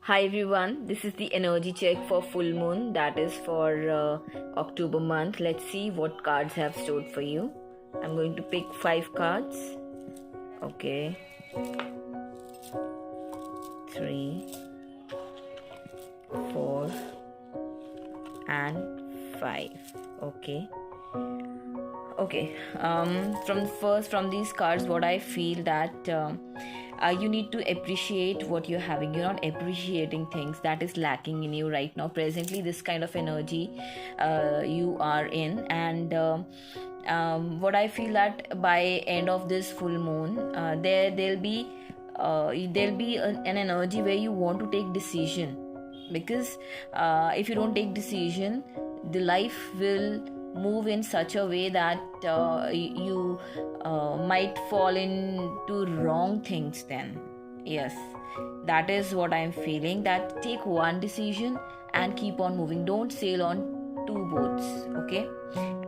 Hi everyone, this is the energy check for full moon, that is for October month. Let's see what cards have stored for you. I'm going to pick 5 cards. Okay. 3, 4 and 5. Okay. From these cards, what I feel that you need to appreciate what you're having. You're not appreciating things that is lacking in you right now. Presently, this kind of energy you are in, and what I feel that by end of this full moon, there'll be an energy where you want to take decision, because if you don't take decision, the life will move in such a way that you might fall into wrong things. Then yes, that is what I'm feeling, that take one decision and keep on moving. Don't sail on two boats. Okay.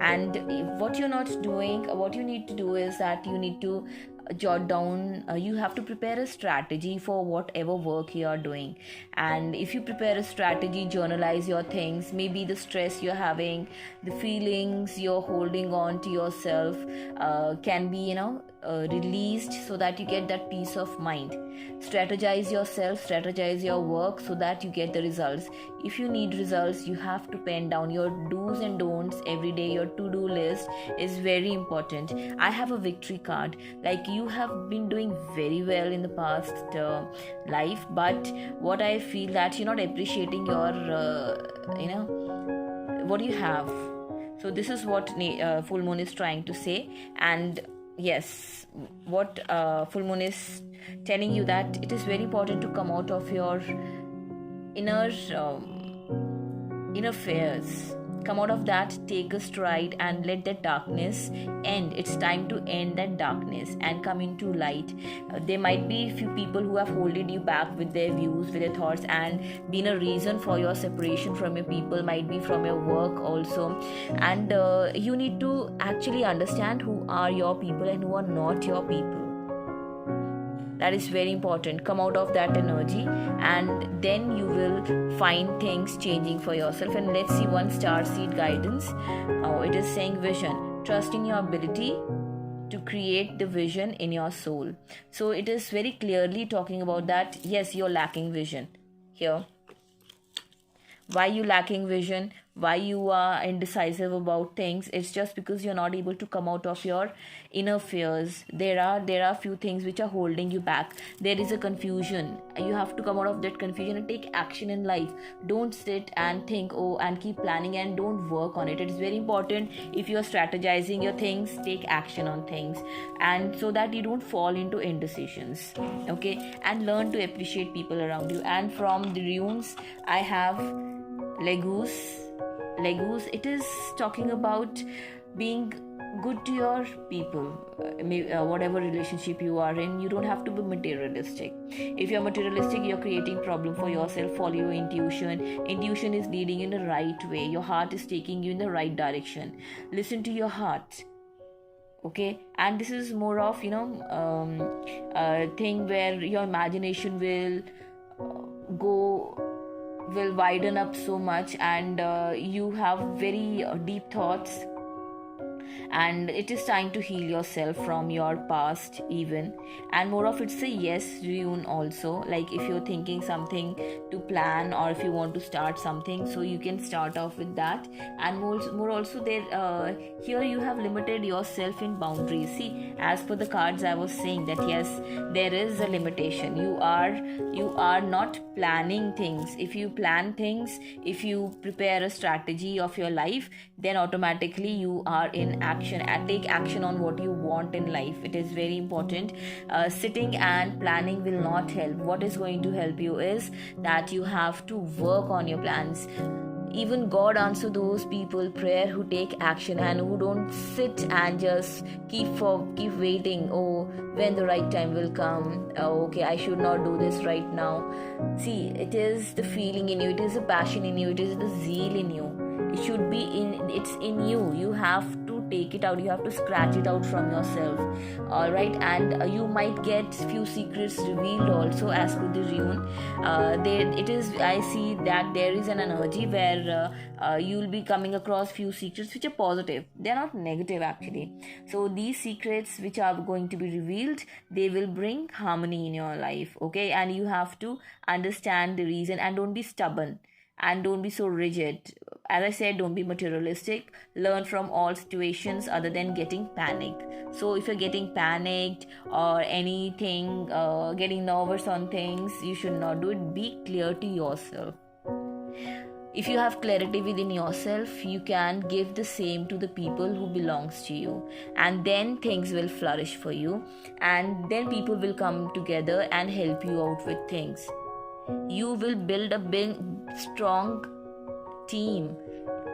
And what you're not doing, what you need to do is that you need to jot down, you have to prepare a strategy for whatever work you are doing. And if you prepare a strategy, journalize your things, maybe the stress you're having, the feelings you're holding on to yourself can be released, so that you get that peace of mind. Strategize yourself, strategize your work, so that you get the results. If you need results, you have to pen down your do's and don'ts every day. Your to-do list is very important. I have a victory card, like you have been doing very well in the past life, but what I feel that you're not appreciating your what you have. So this is what full moon is trying to say. And yes, what full moon is telling you, that it is very important to come out of your inner fears. Come out of that, take a stride, and let that darkness end. It's time to end that darkness and come into light. There might be few people who have holded you back with their views, with their thoughts, and been a reason for your separation from your people, might be from your work also. And you need to actually understand who are your people and who are not your people. That is very important. Come out of that energy, and then you will find things changing for yourself. And let's see one star seed guidance. It is saying vision. Trust in your ability to create the vision in your soul. So it is very clearly talking about that. Yes, you're lacking vision here. Why you lacking vision? Why you are indecisive about things? It's just because you're not able to come out of your inner fears. There are few things which are holding you back. There is a confusion. You have to come out of that confusion and take action in life. Don't sit and think and keep planning and don't work on it. It is very important. If you are strategizing your things, take action on things, and so that you don't fall into indecisions. Okay. And learn to appreciate people around you. And from the runes, I have Legos. It is talking about being good to your people. Whatever relationship you are in, you don't have to be materialistic. If you're materialistic, you're creating problem for yourself. Follow your intuition. Intuition is leading in the right way. Your heart is taking you in the right direction. Listen to your heart. Okay. And this is more of a thing where your imagination will widen up so much, and you have very deep thoughts, and it is time to heal yourself from your past even. And more of it's a yes rune also, like if you're thinking something to plan, or if you want to start something, so you can start off with that. And more also there, here you have limited yourself in boundaries. See, as per the cards I was saying that yes, there is a limitation. You are not planning things. If you plan things, if you prepare a strategy of your life, then automatically you are in action, and take action on what you want in life. It is very important. Sitting and planning will not help. What is going to help you is that you have to work on your plans. Even God answer those people prayer who take action and who don't sit and just keep waiting. When the right time will come. Okay, I should not do this right now. See, it is the feeling in you. It is the passion in you. It is the zeal in you. It should be it's in you. You have to take it out, you have to scratch it out from yourself. All right, and you might get few secrets revealed also as per the rune. I see that there is an energy where you'll be coming across few secrets which are positive, they're not negative actually. So these secrets which are going to be revealed, they will bring harmony in your life. Okay, and you have to understand the reason, and don't be stubborn, and don't be so rigid. As I said, don't be materialistic. Learn from all situations other than getting panicked. So if you're getting panicked or anything, getting nervous on things, you should not do it. Be clear to yourself. If you have clarity within yourself, you can give the same to the people who belongs to you, and then things will flourish for you, and then people will come together and help you out with things. You will build a big strong team.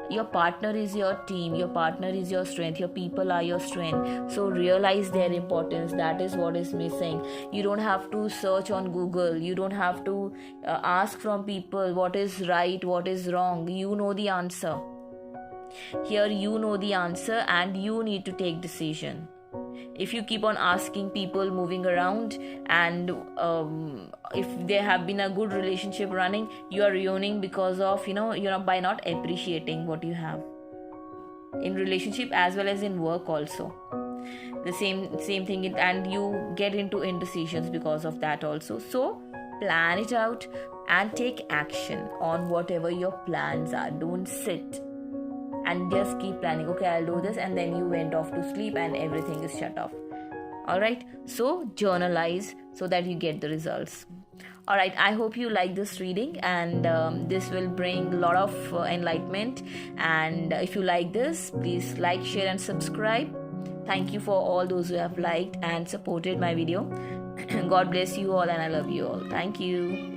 Your partner is your team, your partner is your strength, your people are your strength. So realize their importance. That is what is missing. You don't have to search on Google, you don't have to ask from people what is right, what is wrong. You know the answer. Here you know the answer, and you need to take decision. If you keep on asking people moving around, and if there have been a good relationship running, you are ruining because of by not appreciating what you have in relationship as well as in work also. The same thing, and you get into indecisions because of that also. So plan it out and take action on whatever your plans are. Don't sit and just keep planning, okay, I'll do this, and then you went off to sleep and everything is shut off. All right, so journalize so that you get the results. All right, I hope you like this reading, and this will bring a lot of enlightenment. And if you like this, please like, share and subscribe. Thank you for all those who have liked and supported my video. God bless you all, and I love you all. Thank you.